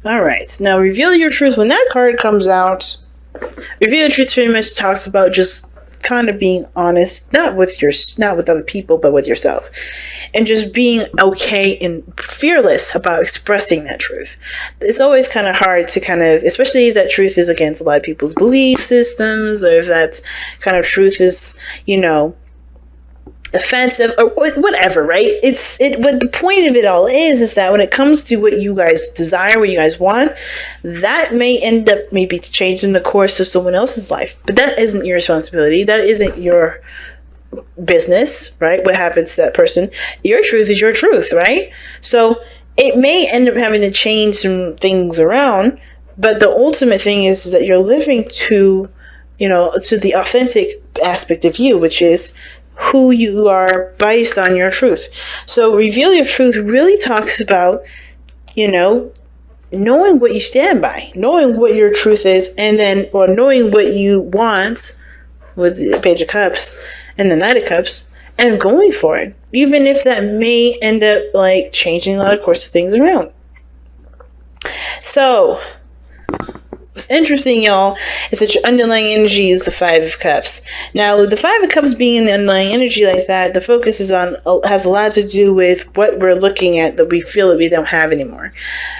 All right. Now, reveal your truth. When that card comes out, reveal your truth pretty much talks about just kind of being honest, not with other people, but with yourself, and just being okay and fearless about expressing that truth. It's always kind of hard to especially if that truth is against a lot of people's belief systems, or if that kind of truth is, offensive or whatever, right? But the point of it all is that when it comes to what you guys desire, what you guys want, that may end up maybe changing the course of someone else's life, but that isn't your responsibility. That isn't your business, right? What happens to that person? Your truth is your truth, right? So it may end up having to change some things around, but the ultimate thing is that you're living to the authentic aspect of you, which is who you are based on your truth. So reveal your truth really talks about, knowing what you stand by, knowing what your truth is, and then, or knowing what you want with the Page of Cups and the Knight of Cups, and going for it, even if that may end up changing a lot of course of things around. So what's interesting, y'all, is that your underlying energy is the Five of Cups. Now, the Five of Cups being in the underlying energy like that, the focus has a lot to do with what we're looking at that we feel that we don't have anymore.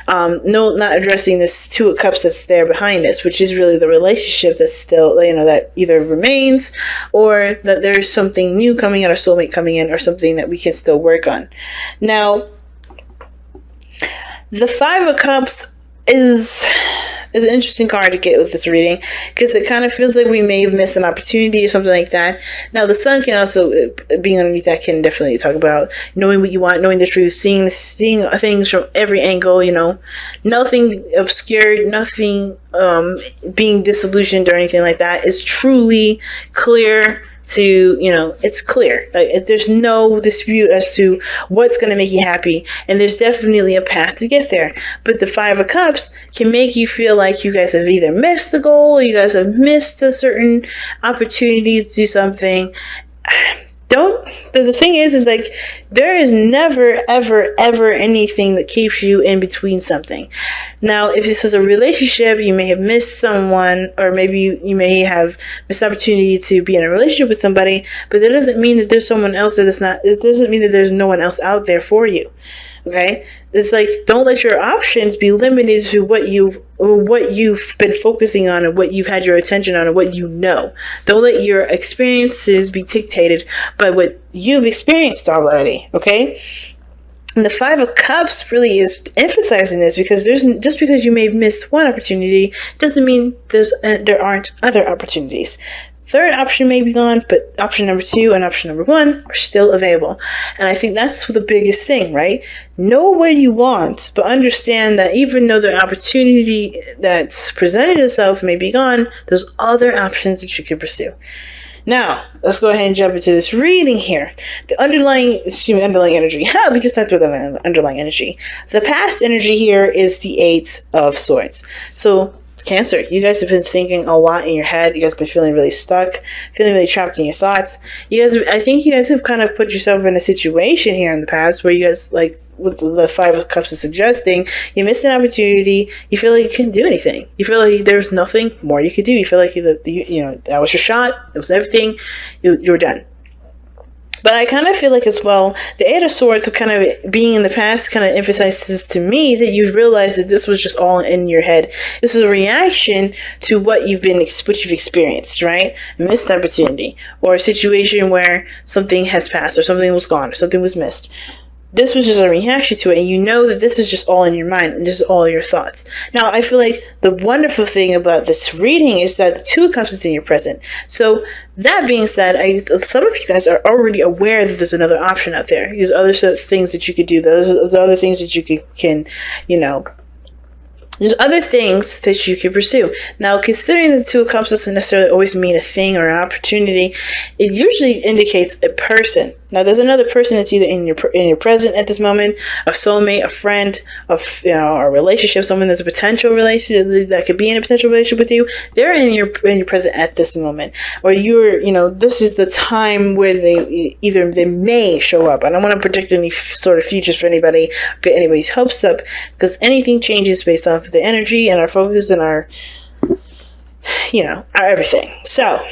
Not addressing this Two of Cups that's there behind us, which is really the relationship that's still, that either remains, or that there's something new coming in, or soulmate coming in, or something that we can still work on. Now, the Five of Cups is an interesting card to get with this reading, because it kind of feels like we may have missed an opportunity or something like that. Now, the Sun can also, being underneath that, can definitely talk about knowing what you want, knowing the truth, seeing things from every angle, nothing obscured, nothing being disillusioned or anything like that. It's truly clear to, it's clear. There's no dispute as to what's going to make you happy, and there's definitely a path to get there. But the Five of Cups can make you feel like you guys have either missed the goal, or you guys have missed a certain opportunity to do something. The thing is there is never, ever, ever anything that keeps you in between something. Now, if this is a relationship, you may have missed someone, or maybe you may have missed an opportunity to be in a relationship with somebody, but that doesn't mean that there's someone else it doesn't mean that there's no one else out there for you. Okay? It's don't let your options be limited to what you've been focusing on, and what you've had your attention on, and what you know. Don't let your experiences be dictated by what you've experienced already. Okay? And the Five of Cups really is emphasizing this, because just because you may have missed one opportunity doesn't mean there aren't other opportunities. Third option may be gone, but option number 2 and option number 1 are still available. And I think that's the biggest thing, right? Know what you want, but understand that even though the opportunity that's presented itself may be gone, there's other options that you can pursue. Now, let's go ahead and jump into this reading here. The underlying energy. We just talked about the underlying energy. The past energy here is the Eight of Swords. So, Cancer, you guys have been thinking a lot in your head. You guys have been feeling really stuck, feeling really trapped in your thoughts. I think you guys have kind of put yourself in a situation here in the past where you guys, what the Five of Cups is suggesting, you missed an opportunity. You feel like you couldn't do anything. You feel like there's nothing more you could do. You feel like that was your shot. That was everything. You were done. But I kind of feel like as well, the Eight of Swords kind of being in the past kind of emphasizes to me that you realize that this was just all in your head. This is a reaction to what you've experienced, right? A missed opportunity, or a situation where something has passed, or something was gone, or something was missed. This was just a reaction to it, and you know that this is just all in your mind, and just all your thoughts. Now, I feel like the wonderful thing about this reading is that the Two of Cups is in your present. So, that being said, some of you guys are already aware that there's another option out there. There's other things that you could do. There's other things that you can there's other things that you can pursue. Now, considering the Two of Cups doesn't necessarily always mean a thing or an opportunity, it usually indicates a person. Now, there's another person that's either in your present at this moment, a soulmate, a friend, a relationship, someone that's a potential relationship that could be in a potential relationship with you. They're in your present at this moment, or this is the time where they may show up. I don't want to predict any sort of futures for anybody, get anybody's hopes up, because anything changes based off of the energy and our focus and our everything. So,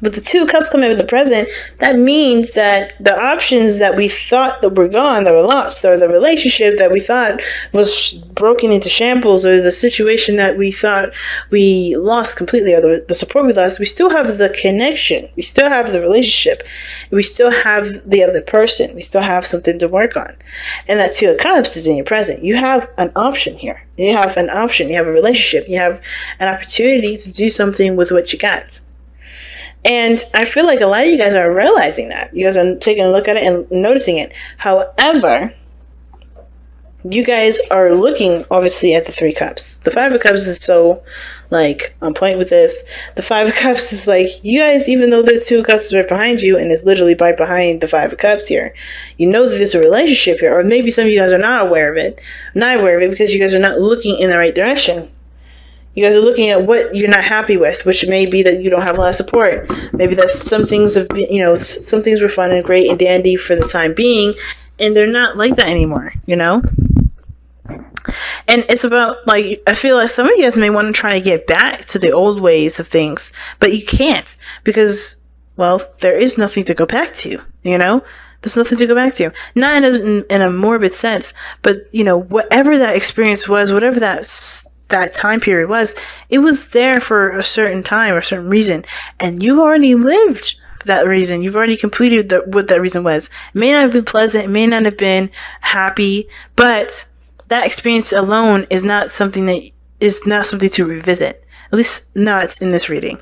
with the 2 of Cups coming in the present, that means that the options that we thought that were gone, that were lost, or the relationship that we thought was broken into shambles, or the situation that we thought we lost completely, or the support we lost, we still have the connection. We still have the relationship. We still have the other person. We still have something to work on. And that 2 of Cups is in your present. You have an option here. You have an option. You have a relationship. You have an opportunity to do something with what you got. And I feel like a lot of you guys are realizing that. You guys are taking a look at it and noticing it. However, you guys are looking, obviously, at the 3 Cups. The 5 of Cups is so, on point with this. The 5 of Cups is you guys, even though the 2 of Cups is right behind you, and it's literally right behind the 5 of Cups here, you know that there's a relationship here. Or maybe some of you guys are not aware of it. Not aware of it because you guys are not looking in the right direction. You guys are looking at what you're not happy with, which may be that you don't have a lot of support. Maybe that some things have been, some things were fun and great and dandy for the time being, and they're not like that anymore, And it's about, I feel like some of you guys may want to try to get back to the old ways of things, but you can't because, there is nothing to go back to, There's nothing to go back to. Not in a morbid sense, but, whatever that experience was, whatever that time period was, it was there for a certain time or a certain reason, and you already lived that reason. You've already completed what that reason was. It may not have been pleasant, it may not have been happy, but that experience alone is not something to revisit, at least not in this reading.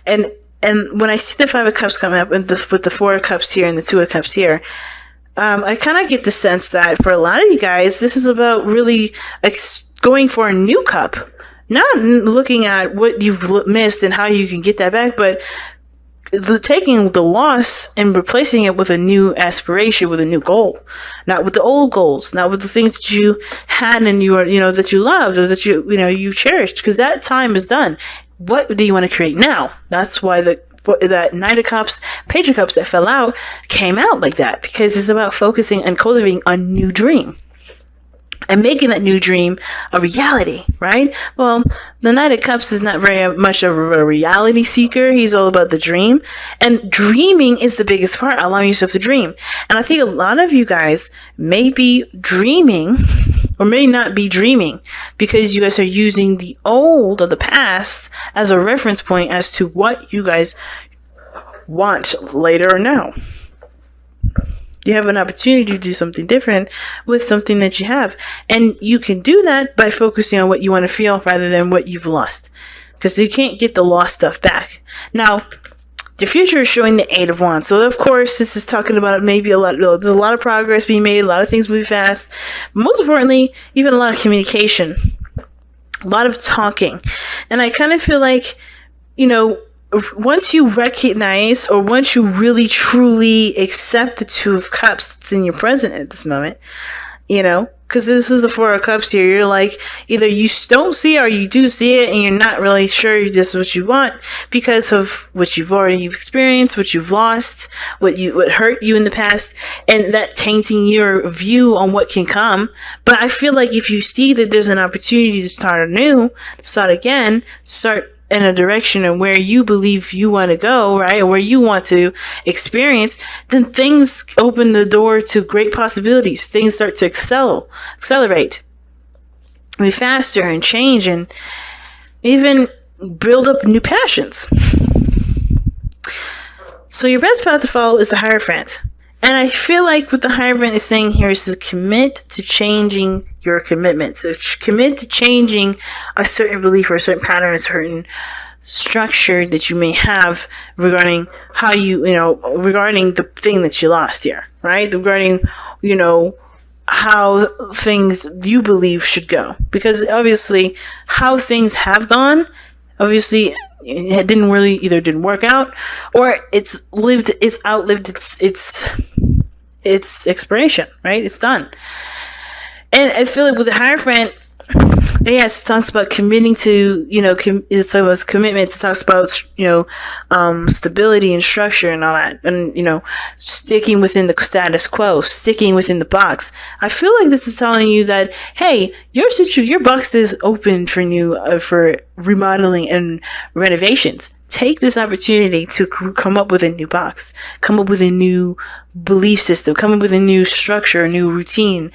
And when I see the 5 of Cups coming up with the 4 of Cups here and the 2 of Cups here, I kind of get the sense that for a lot of you guys, this is about really going for a new cup, not looking at what you've missed and how you can get that back, but taking the loss and replacing it with a new aspiration, with a new goal, not with the old goals, not with the things that you had and that you loved or that you cherished, because that time is done. What do you want to create now? That's why that Knight of Cups, Page of Cups that fell out came out like that, because it's about focusing and cultivating a new dream and making that new dream a reality, right? Well, the Knight of Cups is not very much of a reality seeker. He's all about the dream. And dreaming is the biggest part, allowing yourself to dream. And I think a lot of you guys may be dreaming or may not be dreaming because you guys are using the old or the past as a reference point as to what you guys want later or now. You have an opportunity to do something different with something that you have. And you can do that by focusing on what you want to feel rather than what you've lost. Because you can't get the lost stuff back. Now, the future is showing the 8 of Wands. So, of course, this is talking about maybe there's a lot of progress being made, a lot of things moving fast. But most importantly, even a lot of communication. A lot of talking. And I kind of feel like, once you recognize or once you really truly accept the 2 of Cups that's in your present at this moment, because this is the 4 of Cups here, you're like, either you don't see it or you do see it and you're not really sure if this is what you want because of what you've already experienced, what you've lost, what hurt you in the past, and that tainting your view on what can come. But I feel like if you see that there's an opportunity to start anew, start again, start in a direction of where you believe you want to go, right? Or where you want to experience, then things open the door to great possibilities. Things start to accelerate, be faster and change and even build up new passions. So your best path to follow is the Hierophant. And I feel like what the Hierophant is saying here is to commit to changing your commitment. So commit to changing a certain belief or a certain pattern, a certain structure that you may have regarding how regarding the thing that you lost here, right? Regarding, how things you believe should go. Because obviously how things have gone, obviously it didn't work out, or it's outlived its expiration, right? It's done. And I feel like with the Hierophant, yes, it talks about committing to, it talks commitment. It talks about, stability and structure and all that. And, sticking within the status quo, sticking within the box. I feel like this is telling you that, hey, your box is open for for remodeling and renovations. Take this opportunity to come up with a new box, come up with a new belief system, come up with a new structure, a new routine.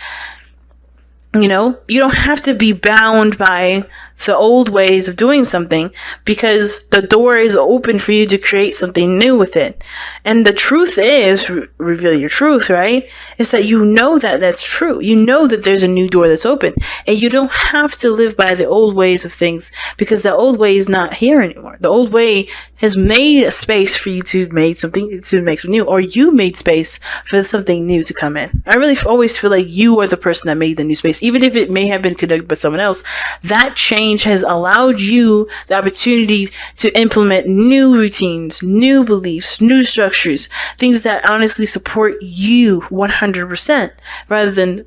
You don't have to be bound by the old ways of doing something, because the door is open for you to create something new with it. And the truth is, reveal your truth, right? Is that that's true. You know that there's a new door that's open, and you don't have to live by the old ways of things, because the old way is not here anymore. The old way has made a space for you to make something new, or you made space for something new to come in. I really always feel like you are the person that made the new space, even if it may have been conducted by someone else. That change has allowed you the opportunity to implement new routines, new beliefs, new structures, things that honestly support you 100%, rather than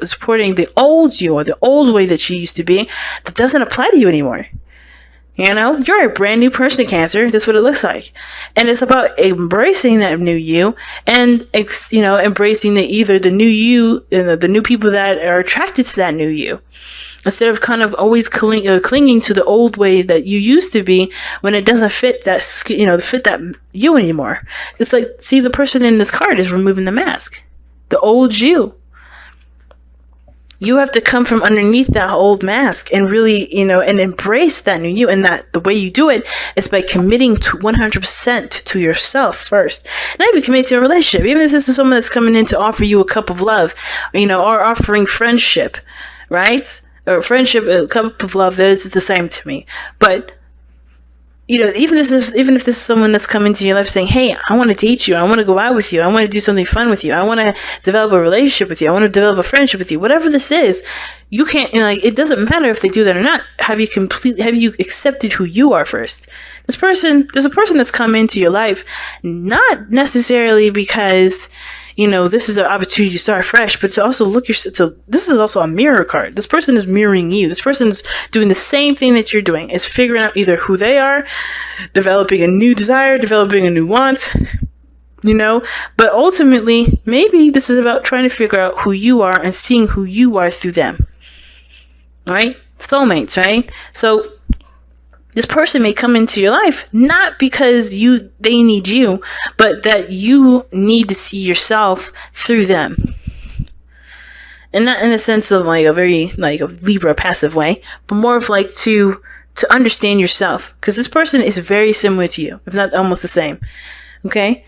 supporting the old you, or the old way that you used to be, that doesn't apply to you anymore. You're a brand new person, Cancer. That's what it looks like. And it's about embracing that new you, and, embracing the new you, the new people that are attracted to that new you, instead of kind of always clinging to the old way that you used to be, when it doesn't fit that, fit that you anymore. It's like, see, the person in this card is removing the mask, the old you. You have to come from underneath that old mask and really, and embrace that new you. And that the way you do it is by committing to 100% to yourself first. Not even commit to a relationship. Even if this is someone that's coming in to offer you a cup of love, or offering friendship, right? Or friendship, a cup of love, that's the same to me. But, even if this is someone that's coming to your life saying, hey, I want to date you, I want to go out with you, I want to do something fun with you, I want to develop a relationship with you, I want to develop a friendship with you, whatever this is, you can't, it doesn't matter if they do that or not. Have you accepted who you are first? There's a person that's come into your life, not necessarily because, this is an opportunity to start fresh, but to also this is also a mirror card. This person is mirroring you. This person's doing the same thing that you're doing. It's figuring out either who they are, developing a new desire, developing a new want, but ultimately, maybe this is about trying to figure out who you are and seeing who you are through them, right? Soulmates, right? So this person may come into your life not because they need you, but that you need to see yourself through them. And not in the sense of like a very like a Libra passive way, but more of like to understand yourself, because this person is very similar to you, if not almost the same. Okay?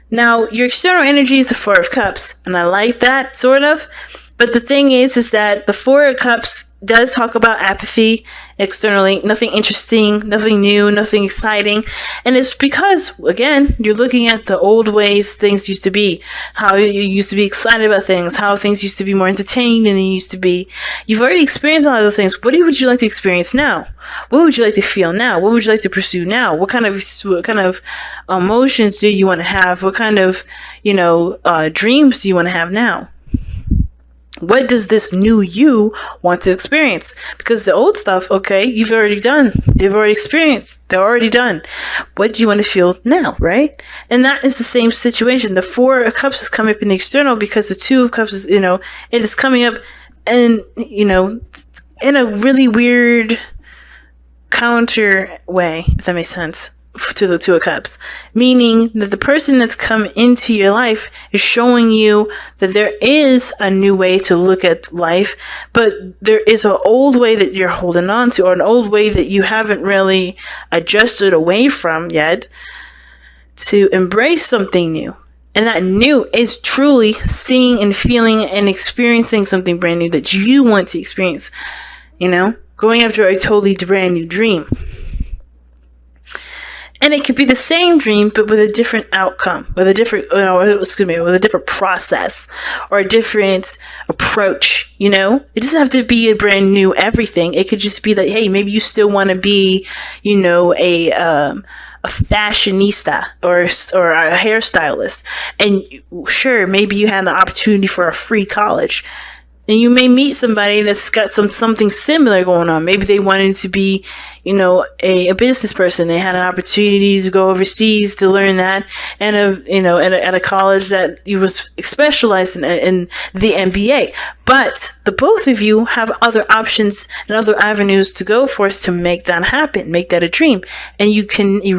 Now, your external energy is the Four of Cups, and I like that, sort of. But the thing is that the Four of Cups does talk about apathy externally, nothing interesting, nothing new, nothing exciting. And it's because, again, you're looking at the old ways things used to be, how you used to be excited about things, how things used to be more entertaining than they used to be. You've already experienced all of those things. What would you like to experience now? What would you like to feel now? What would you like to pursue now? What kind of emotions do you want to have? What kind of, dreams do you want to have now? What does this new you want to experience? Because the old stuff, okay, you've already done. They've already experienced. They're already done. What do you want to feel now, right? And that is the same situation. The Four of Cups is coming up in the external because the Two of Cups is, it is coming up and, in a really weird counter way, if that makes sense, to the Two of Cups, meaning that the person that's come into your life is showing you that there is a new way to look at life, but there is an old way that you're holding on to, or an old way that you haven't really adjusted away from yet, to embrace something new. And that new is truly seeing and feeling and experiencing something brand new that you want to experience, going after a totally brand new dream. And it could be the same dream, but with a different outcome, with a different, with a different process or a different approach, It doesn't have to be a brand new everything. It could just be that, hey, maybe you still want to be, a fashionista or a hairstylist. And sure, maybe you had the opportunity for a free college. And you may meet somebody that's got something similar going on. Maybe they wanted to be, a business person. They had an opportunity to go overseas to learn that, and at a college that was specialized in the MBA. But the both of you have other options and other avenues to go forth to make that happen, make that a dream. And you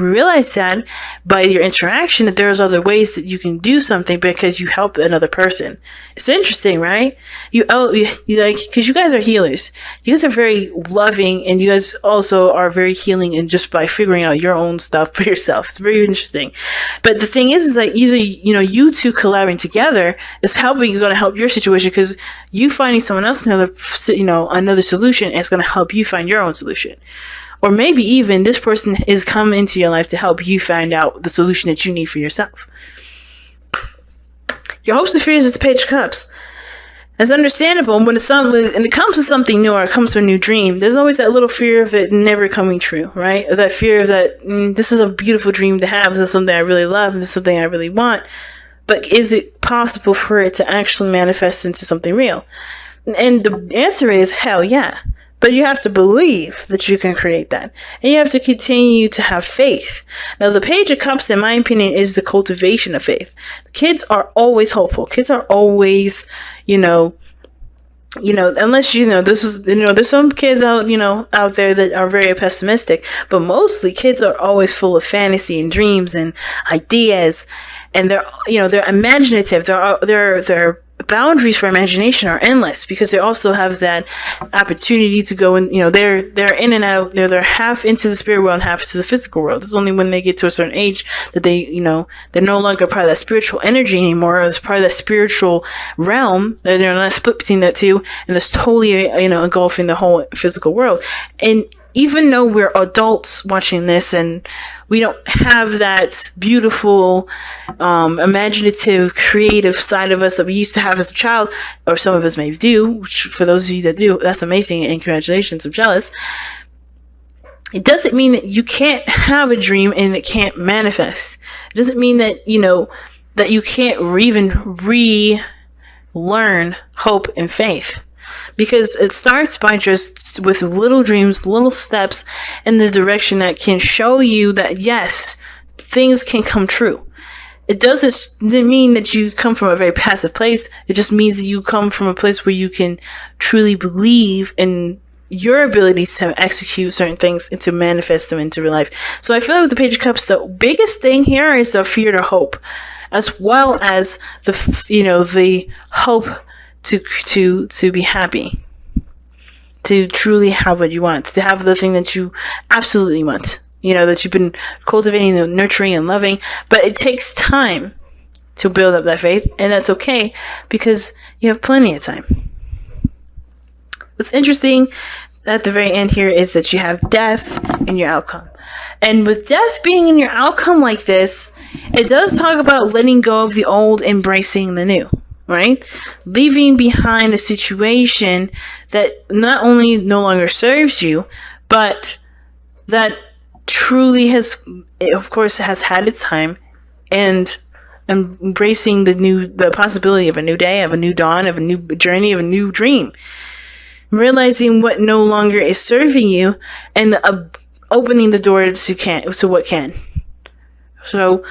realize that by your interaction that there's other ways that you can do something because you help another person. It's interesting, right? Because you guys are healers. You guys are very loving, and you guys also are very healing, and just by figuring out your own stuff for yourself. It's very interesting. But the thing is that either, you two collaborating together is going to help your situation, because you finding someone else another solution is going to help you find your own solution. Or maybe even this person is coming into your life to help you find out the solution that you need for yourself. Your hopes and fears is the Page of Cups. It's understandable when it comes to something new, or it comes to a new dream, there's always that little fear of it never coming true, right? That fear of that, this is a beautiful dream to have, this is something I really love, this is something I really want, but is it possible for it to actually manifest into something real? And the answer is hell yeah. But you have to believe that you can create that. And you have to continue to have faith. Now, the Page of Cups, in my opinion, is the cultivation of faith. Kids are always hopeful. Kids are always, unless, there's some kids out there that are very pessimistic, but mostly kids are always full of fantasy and dreams and ideas. And they're imaginative. Their boundaries for imagination are endless, because they also have that opportunity to go in, they're in and out, they're half into the spirit world and half into the physical world. It's only when they get to a certain age that they, they're no longer part of that spiritual energy anymore, or it's part of that spiritual realm. They're not split between that two, and it's totally, engulfing the whole physical world. And even though we're adults watching this and we don't have that beautiful, imaginative, creative side of us that we used to have as a child, or some of us may do, which for those of you that do, that's amazing, and congratulations, I'm jealous. It doesn't mean that you can't have a dream and it can't manifest. It doesn't mean that, that you can't even relearn hope and faith. Because it starts by just with little dreams, little steps in the direction that can show you that, yes, things can come true. It doesn't mean that you come from a very passive place. It just means that you come from a place where you can truly believe in your abilities to execute certain things and to manifest them into real life. So I feel like with the Page of Cups, the biggest thing here is the fear to hope, as well as the hope to be happy, to truly have what you want, to have the thing that you absolutely want, that you've been cultivating and nurturing and loving. But it takes time to build up that faith, and that's okay, because you have plenty of time. What's interesting at the very end here is that you have death in your outcome. And with death being in your outcome like this, it does talk about letting go of the old, embracing the new. Right? Leaving behind a situation that not only no longer serves you, but that truly has, of course, has had its time, and embracing the possibility of a new day, of a new dawn, of a new journey, of a new dream. Realizing what no longer is serving you, and opening the door to what can. So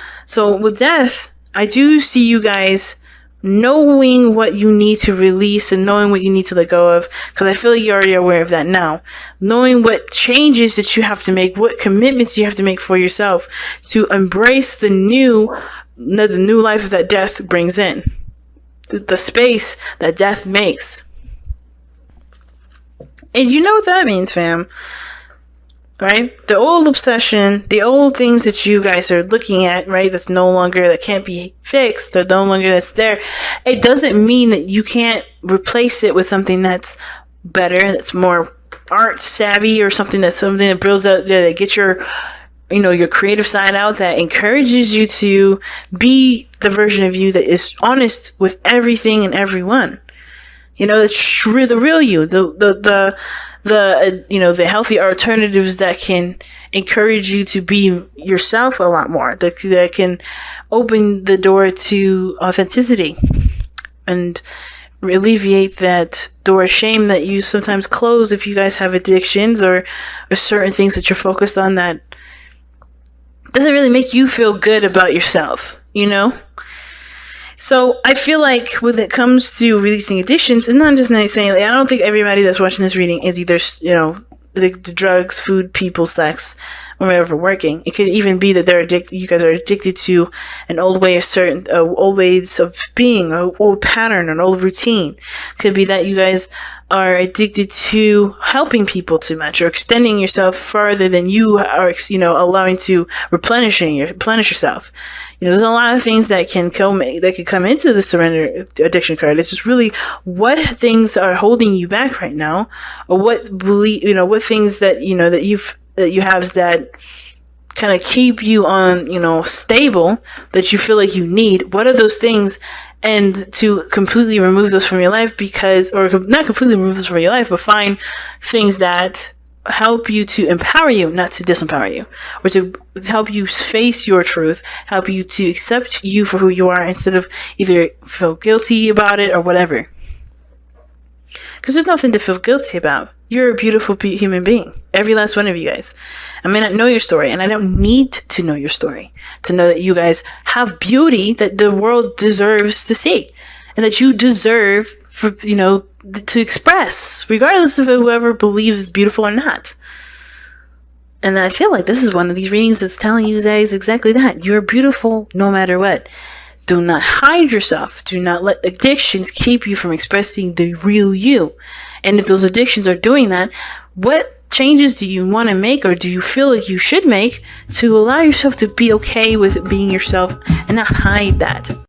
with death, I do see you guys knowing what you need to release and knowing what you need to let go of, because I feel like you're already aware of that now. Knowing what changes that you have to make, what commitments you have to make for yourself to embrace the new life that death brings in, the space that death makes. And you know what that means, fam. Right? The old obsession, the old things that you guys are looking at, right? That can't be fixed, or no longer that's there. It doesn't mean that you can't replace it with something that's better, that's more art savvy, or something that builds up, that gets your your creative side out, that encourages you to be the version of you that is honest with everything and everyone. That's the real you, the healthy alternatives that can encourage you to be yourself a lot more, that can open the door to authenticity and alleviate that door of shame that you sometimes close if you guys have addictions or certain things that you're focused on that doesn't really make you feel good about yourself, So I feel like when it comes to releasing addictions, and not just saying, I don't think everybody that's watching this reading is either, the drugs, food, people, sex, or whatever working. It could even be that you guys are addicted to an old way of old ways of being, an old pattern, an old routine. Could be that you guys are addicted to helping people too much or extending yourself farther than you are, allowing to replenish yourself. There's a lot of things that can come into the surrender addiction card. It's just really what things are holding you back right now, or what things that you have that kind of keep you on, stable, that you feel like you need. What are those things? And to completely remove those from your life, or not completely remove those from your life, but find things that help you to empower you, not to disempower you, or to help you face your truth, help you to accept you for who you are instead of either feel guilty about it or whatever. Because there's nothing to feel guilty about. You're a beautiful human being. Every last one of you guys. I may not know your story, and I don't need to know your story to know that you guys have beauty that the world deserves to see, and that you deserve to express, regardless of whoever believes it's beautiful or not. And I feel like this is one of these readings that's telling you guys exactly that. You're beautiful no matter what. Do not hide yourself. Do not let addictions keep you from expressing the real you. And if those addictions are doing that, what changes do you want to make, or do you feel like you should make, to allow yourself to be okay with being yourself and not hide that?